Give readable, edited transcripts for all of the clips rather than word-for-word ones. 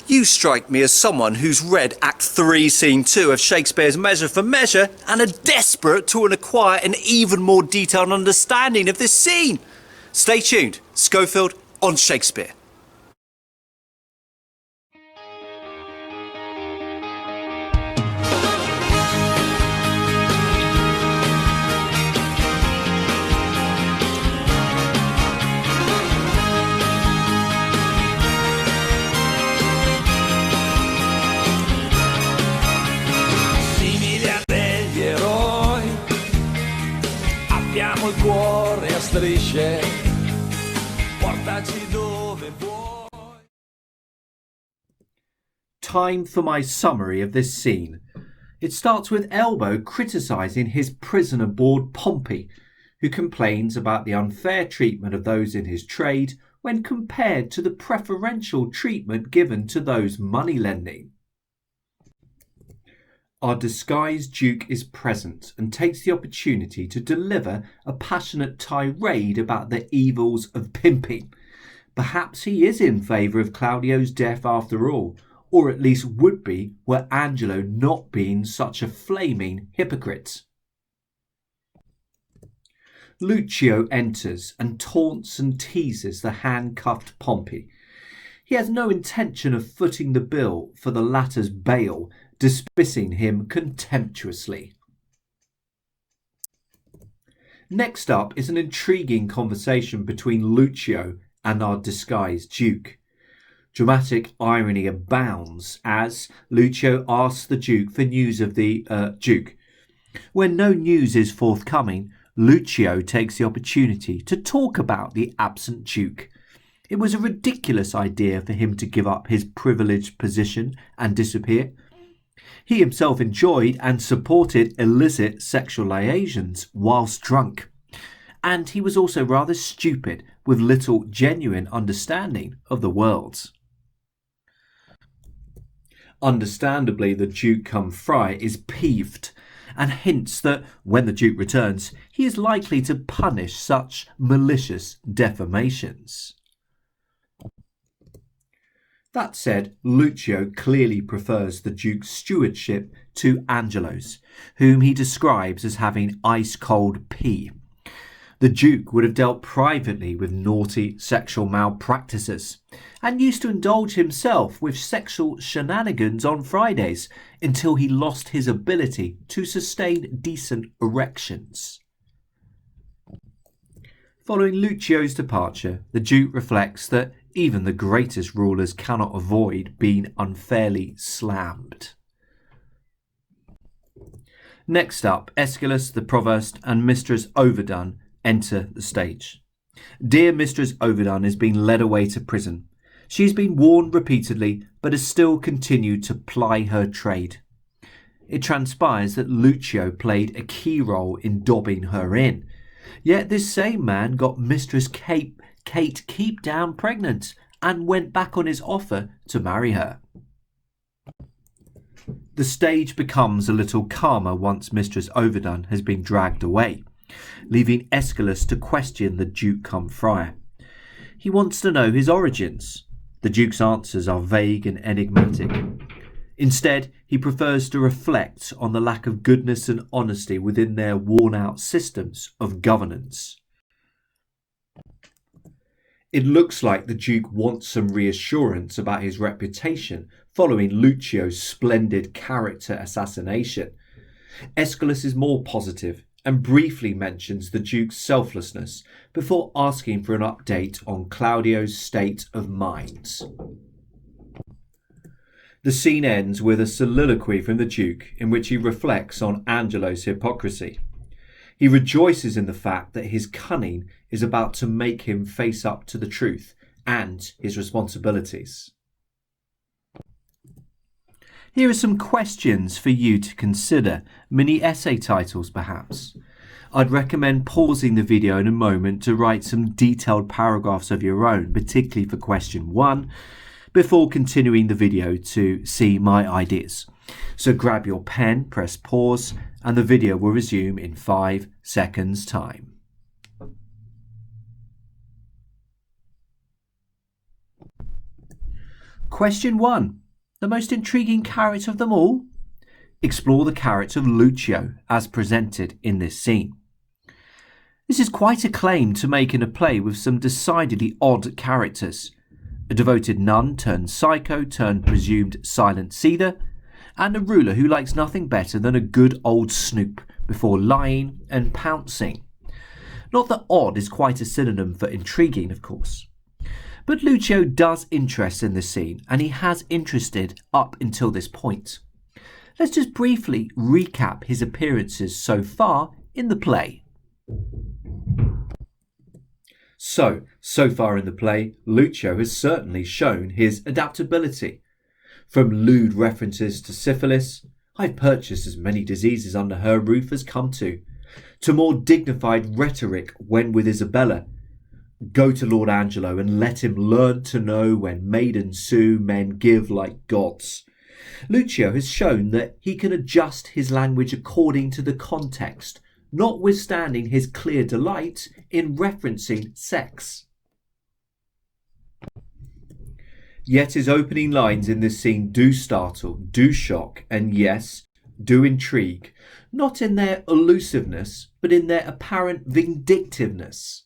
You strike me as someone who's read Act 3, Scene 2 of Shakespeare's Measure for Measure and are desperate to acquire an even more detailed understanding of this scene. Stay tuned. Schofield on Shakespeare. Abbiamo il cuore a strisce, portaci dove vuoi. Time for my summary of this scene. It starts with Elbow criticising his prison aboard Pompey, who complains about the unfair treatment of those in his trade when compared to the preferential treatment given to those money lending. Our disguised Duke is present and takes the opportunity to deliver a passionate tirade about the evils of pimping. Perhaps he is in favour of Claudio's death after all, or at least would be were Angelo not being such a flaming hypocrite. Lucio enters and taunts and teases the handcuffed Pompey. He has no intention of footing the bill for the latter's bail, dismissing him contemptuously. Next up is an intriguing conversation between Lucio and our disguised Duke. Dramatic irony abounds as Lucio asks the Duke for news of the Duke. When no news is forthcoming, Lucio takes the opportunity to talk about the absent Duke. It was a ridiculous idea for him to give up his privileged position and disappear. He himself enjoyed and supported illicit sexual liaisons whilst drunk. And he was also rather stupid, with little genuine understanding of the world. Understandably, the Duke cum Fry is peeved and hints that when the Duke returns, he is likely to punish such malicious defamations. That said, Lucio clearly prefers the Duke's stewardship to Angelo's, whom he describes as having ice-cold pee. The Duke would have dealt privately with naughty sexual malpractices and used to indulge himself with sexual shenanigans on Fridays until he lost his ability to sustain decent erections. Following Lucio's departure, the Duke reflects that even the greatest rulers cannot avoid being unfairly slammed. Next up, Aeschylus, the Provost, and Mistress Overdone enter the stage. Dear Mistress Overdone is being led away to prison. She has been warned repeatedly, but has still continued to ply her trade. It transpires that Lucio played a key role in dobbing her in. Yet this same man got Mistress Kate Keep Down pregnant and went back on his offer to marry her. The stage becomes a little calmer once Mistress Overdone has been dragged away, leaving Aeschylus to question the Duke cum Friar. He wants to know his origins. The Duke's answers are vague and enigmatic. Instead, he prefers to reflect on the lack of goodness and honesty within their worn-out systems of governance. It looks like the Duke wants some reassurance about his reputation following Lucio's splendid character assassination. Aeschylus is more positive and briefly mentions the Duke's selflessness before asking for an update on Claudio's state of mind. The scene ends with a soliloquy from the Duke in which he reflects on Angelo's hypocrisy. He rejoices in the fact that his cunning is about to make him face up to the truth and his responsibilities. Here are some questions for you to consider, mini essay titles perhaps. I'd recommend pausing the video in a moment to write some detailed paragraphs of your own, particularly for question 1, before continuing the video to see my ideas. So grab your pen, press pause, and the video will resume in 5 seconds time. Question 1. The most intriguing character of them all? Explore the character of Lucio as presented in this scene. This is quite a claim to make in a play with some decidedly odd characters. A devoted nun turned psycho turned presumed silent seether, and a ruler who likes nothing better than a good old snoop before lying and pouncing. Not that odd is quite a synonym for intriguing, of course. But Lucio does interest in this scene, and he has interested up until this point. Let's just briefly recap his appearances so far in the play. So far in the play, Lucio has certainly shown his adaptability. From lewd references to syphilis, I've purchased as many diseases under her roof as come to more dignified rhetoric when with Isabella, go to Lord Angelo and let him learn to know when maidens sue men give like gods. Lucio has shown that he can adjust his language according to the context, notwithstanding his clear delight in referencing sex. Yet his opening lines in this scene do startle, do shock, and yes, do intrigue, not in their elusiveness, but in their apparent vindictiveness.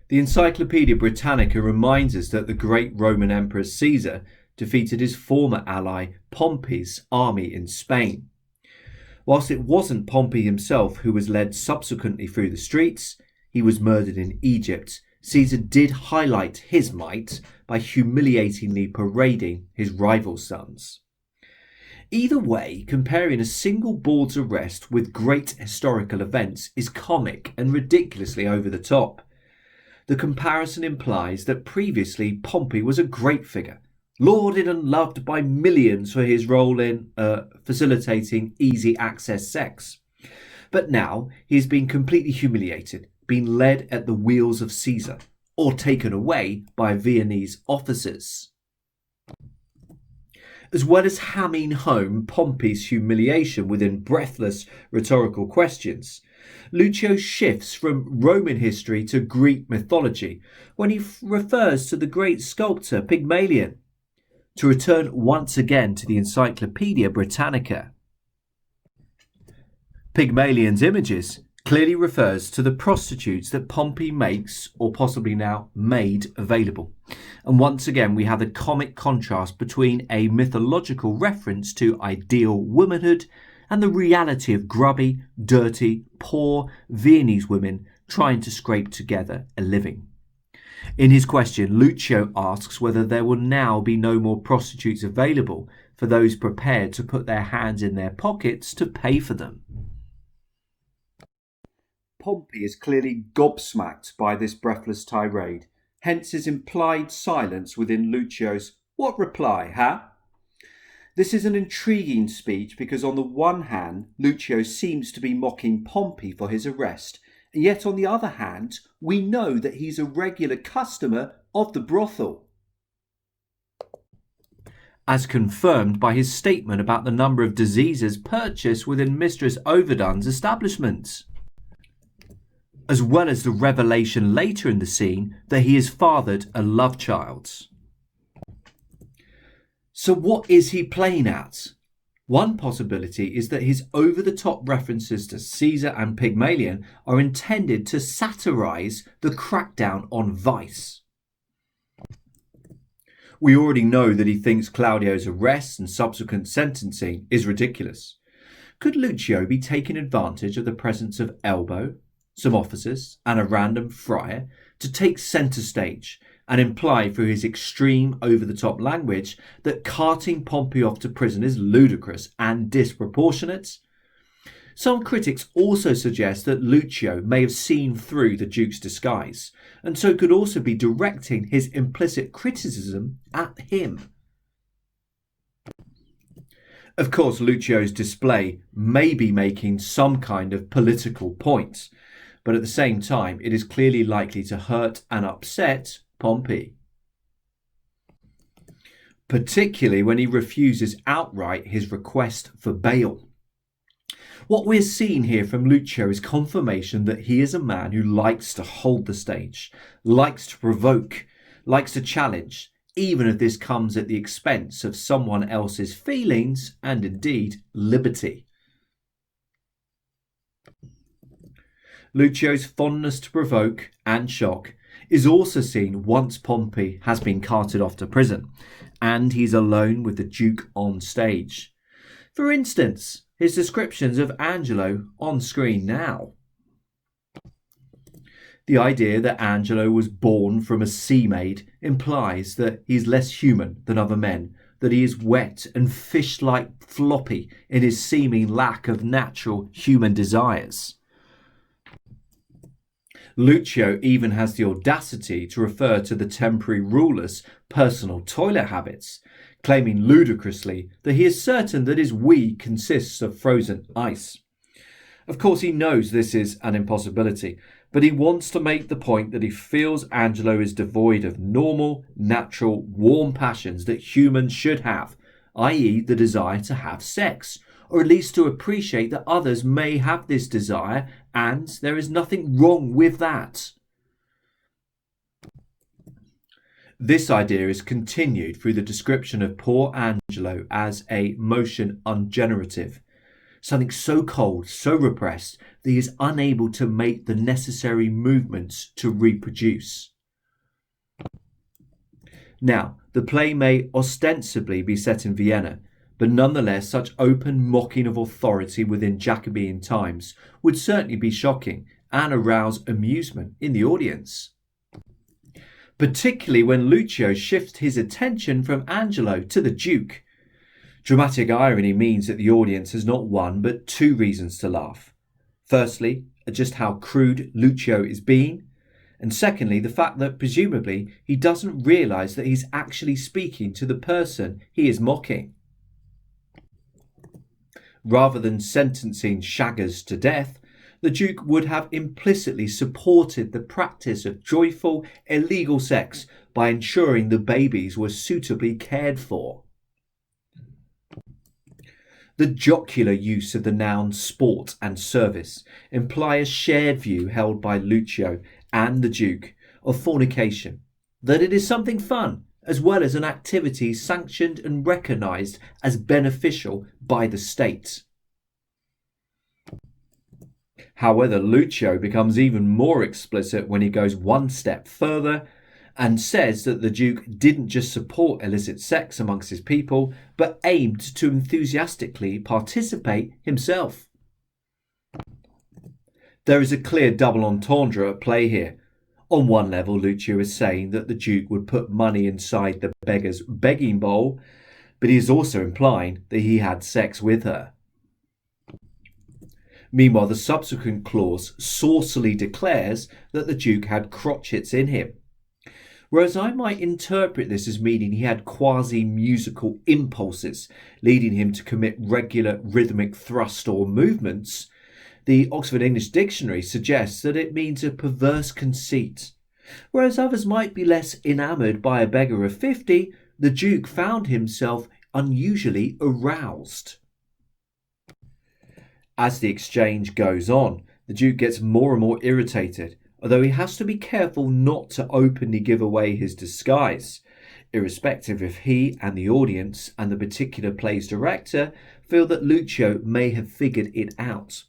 The Encyclopaedia Britannica reminds us that the great Roman Emperor Caesar defeated his former ally Pompey's army in Spain. Whilst it wasn't Pompey himself who was led subsequently through the streets, he was murdered in Egypt. Caesar did highlight his might by humiliatingly parading his rival sons. Either way, comparing a single board's arrest with great historical events is comic and ridiculously over the top. The comparison implies that previously Pompey was a great figure, lauded and loved by millions for his role in facilitating easy access sex. But now he has been completely humiliated, been led at the wheels of Caesar, or taken away by Viennese officers. As well as hamming home Pompey's humiliation within breathless rhetorical questions, Lucio shifts from Roman history to Greek mythology when he refers to the great sculptor Pygmalion. To return once again to the Encyclopaedia Britannica, Pygmalion's images clearly refers to the prostitutes that Pompey makes, or possibly now made, available. And once again we have the comic contrast between a mythological reference to ideal womanhood and the reality of grubby, dirty, poor Viennese women trying to scrape together a living. In his question, Lucio asks whether there will now be no more prostitutes available for those prepared to put their hands in their pockets to pay for them. Pompey is clearly gobsmacked by this breathless tirade, hence his implied silence within Lucio's "What reply, huh?" This is an intriguing speech because on the one hand, Lucio seems to be mocking Pompey for his arrest, and yet on the other hand, we know that he's a regular customer of the brothel, as confirmed by his statement about the number of diseases purchased within Mistress Overdone's establishments, as well as the revelation later in the scene that he has fathered a love child. So what is he playing at? One possibility is that his over-the-top references to Caesar and Pygmalion are intended to satirise the crackdown on vice. We already know that he thinks Claudio's arrest and subsequent sentencing is ridiculous. Could Lucio be taking advantage of the presence of Elbow, some officers, and a random friar to take centre stage and imply through his extreme over-the-top language that carting Pompey off to prison is ludicrous and disproportionate? Some critics also suggest that Lucio may have seen through the Duke's disguise, and so could also be directing his implicit criticism at him. Of course, Lucio's display may be making some kind of political point, but at the same time it is clearly likely to hurt and upset Pompey, particularly when he refuses outright his request for bail. What we're seeing here from Lucio is confirmation that he is a man who likes to hold the stage, likes to provoke, likes to challenge, even if this comes at the expense of someone else's feelings and indeed liberty. Lucio's fondness to provoke and shock is also seen once Pompey has been carted off to prison and he's alone with the Duke on stage. For instance, his descriptions of Angelo on screen now. The idea that Angelo was born from a sea maid implies that he is less human than other men, that he is wet and fish-like floppy in his seeming lack of natural human desires. Lucio even has the audacity to refer to the temporary ruler's personal toilet habits, claiming ludicrously that he is certain that his wee consists of frozen ice. Of course, he knows this is an impossibility, but he wants to make the point that he feels Angelo is devoid of normal, natural, warm passions that humans should have, i.e. the desire to have sex, or at least to appreciate that others may have this desire, and there is nothing wrong with that. This idea is continued through the description of poor Angelo as a motion ungenerative, something so cold, so repressed, that he is unable to make the necessary movements to reproduce. Now, the play may ostensibly be set in Vienna, but nonetheless such open mocking of authority within Jacobean times would certainly be shocking and arouse amusement in the audience. Particularly when Lucio shifts his attention from Angelo to the Duke. Dramatic irony means that the audience has not one but two reasons to laugh. Firstly, at just how crude Lucio is being, and secondly, the fact that presumably he doesn't realise that he's actually speaking to the person he is mocking. Rather than sentencing shaggers to death, the Duke would have implicitly supported the practice of joyful, illegal sex by ensuring the babies were suitably cared for. The jocular use of the nouns sport and service imply a shared view held by Lucio and the Duke of fornication, that it is something fun, as well as an activity sanctioned and recognised as beneficial by the state. However, Lucio becomes even more explicit when he goes one step further and says that the Duke didn't just support illicit sex amongst his people, but aimed to enthusiastically participate himself. There is a clear double entendre at play here. On one level, Lucio is saying that the Duke would put money inside the beggar's begging bowl, but he is also implying that he had sex with her. Meanwhile, the subsequent clause saucily declares that the Duke had crotchets in him. Whereas I might interpret this as meaning he had quasi-musical impulses, leading him to commit regular rhythmic thrust or movements, the Oxford English Dictionary suggests that it means a perverse conceit. Whereas others might be less enamoured by a beggar of 50, the Duke found himself unusually aroused. As the exchange goes on, the Duke gets more and more irritated, although he has to be careful not to openly give away his disguise, irrespective if he and the audience and the particular play's director feel that Lucio may have figured it out.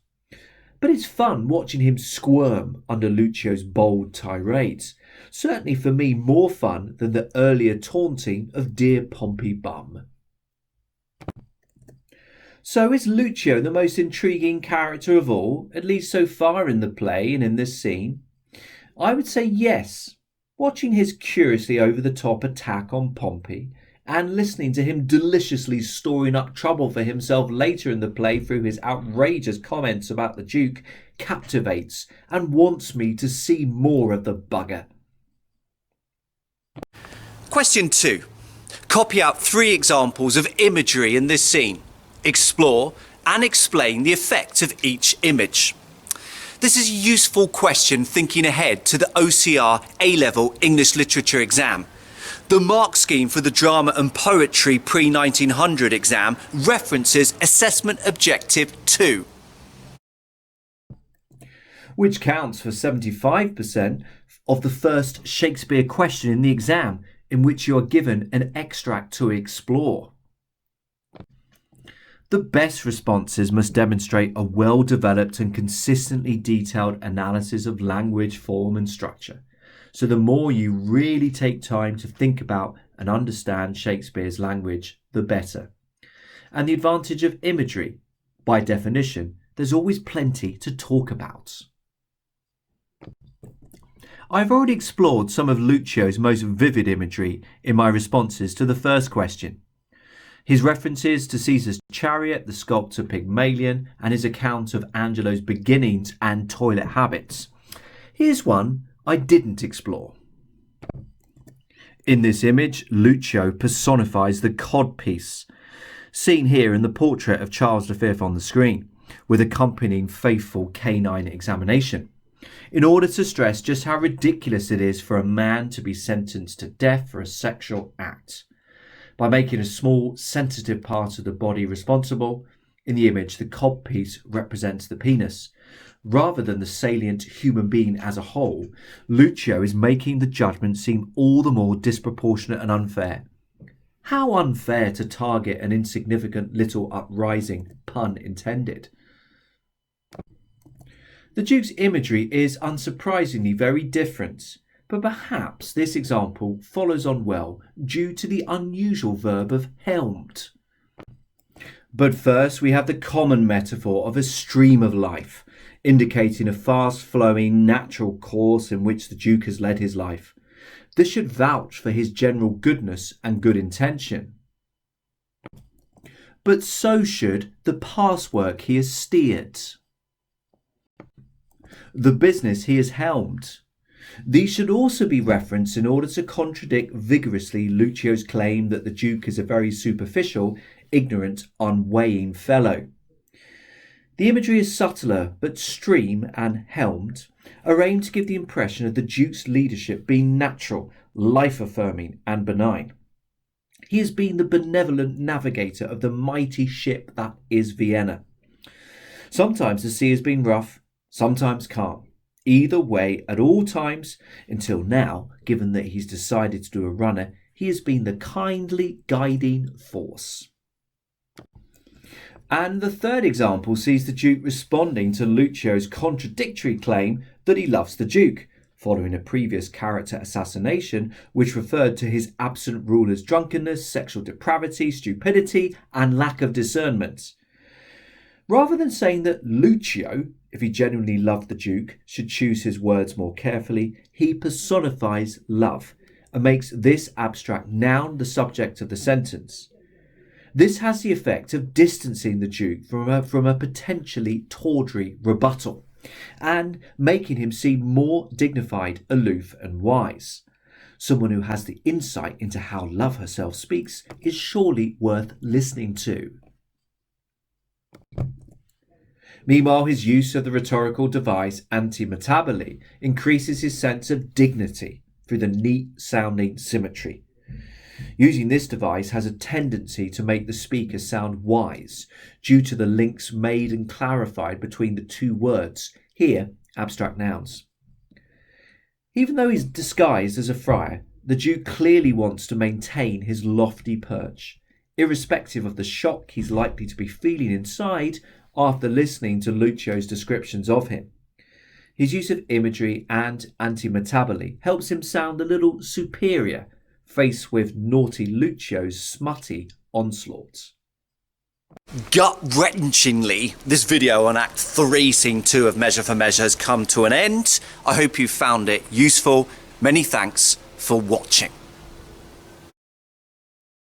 But it's fun watching him squirm under Lucio's bold tirades, certainly for me more fun than the earlier taunting of dear Pompey Bum. So is Lucio the most intriguing character of all, at least so far in the play and in this scene? I would say yes. Watching his curiously over-the-top attack on Pompey and listening to him deliciously storing up trouble for himself later in the play through his outrageous comments about the Duke captivates and wants me to see more of the bugger. Question 2. Copy out 3 examples of imagery in this scene. Explore and explain the effect of each image. This is a useful question thinking ahead to the OCR A-Level English Literature exam. The mark scheme for the Drama and Poetry pre-1900 exam references Assessment Objective 2, which counts for 75% of the first Shakespeare question in the exam. in which you are given an extract to explore. The best responses must demonstrate a well-developed and consistently detailed analysis of language, form and structure. So the more you really take time to think about and understand Shakespeare's language, the better. And the advantage of imagery, by definition, there's always plenty to talk about. I've already explored some of Lucio's most vivid imagery in my responses to the first question. His references to Caesar's chariot, the sculptor Pygmalion, and his account of Angelo's beginnings and toilet habits. Here's one I didn't explore. In this image, Lucio personifies the codpiece, seen here in the portrait of Charles V on the screen, with accompanying faithful canine examination, in order to stress just how ridiculous it is for a man to be sentenced to death for a sexual act. By making a small, sensitive part of the body responsible, in the image the codpiece represents the penis. Rather than the salient human being as a whole, Lucio is making the judgment seem all the more disproportionate and unfair. How unfair to target an insignificant little uprising, pun intended. The Duke's imagery is unsurprisingly very different, but perhaps this example follows on well due to the unusual verb of helmed. But first we have the common metaphor of a stream of life, indicating a fast-flowing, natural course in which the Duke has led his life. This should vouch for his general goodness and good intention. But so should the past work he has steered, the business he has helmed. These should also be referenced in order to contradict vigorously Lucio's claim that the Duke is a very superficial, ignorant, unweighing fellow. The imagery is subtler, but stream and helmed are aimed to give the impression of the Duke's leadership being natural, life-affirming and benign. He has been the benevolent navigator of the mighty ship that is Vienna. Sometimes the sea has been rough, sometimes calm. Either way, at all times, until now, given that he's decided to do a runner, he has been the kindly guiding force. And the third example sees the Duke responding to Lucio's contradictory claim that he loves the Duke, following a previous character assassination which referred to his absent ruler's drunkenness, sexual depravity, stupidity, and lack of discernment. Rather than saying that Lucio, if he genuinely loved the Duke, should choose his words more carefully, he personifies love and makes this abstract noun the subject of the sentence. This has the effect of distancing the Duke from a potentially tawdry rebuttal and making him seem more dignified, aloof and wise. Someone who has the insight into how love herself speaks is surely worth listening to. Meanwhile, his use of the rhetorical device anti-metaboly increases his sense of dignity through the neat-sounding symmetry. Using this device has a tendency to make the speaker sound wise due to the links made and clarified between the two words, here abstract nouns. Even though he's disguised as a friar, the Duke clearly wants to maintain his lofty perch, irrespective of the shock he's likely to be feeling inside after listening to Lucio's descriptions of him. His use of imagery and anti-metaboly helps him sound a little superior, faced with naughty Lucio's smutty onslaught. Gut-wrenchingly, this video on Act 3, Scene 2 of Measure for Measure has come to an end. I hope you found it useful. Many thanks for watching.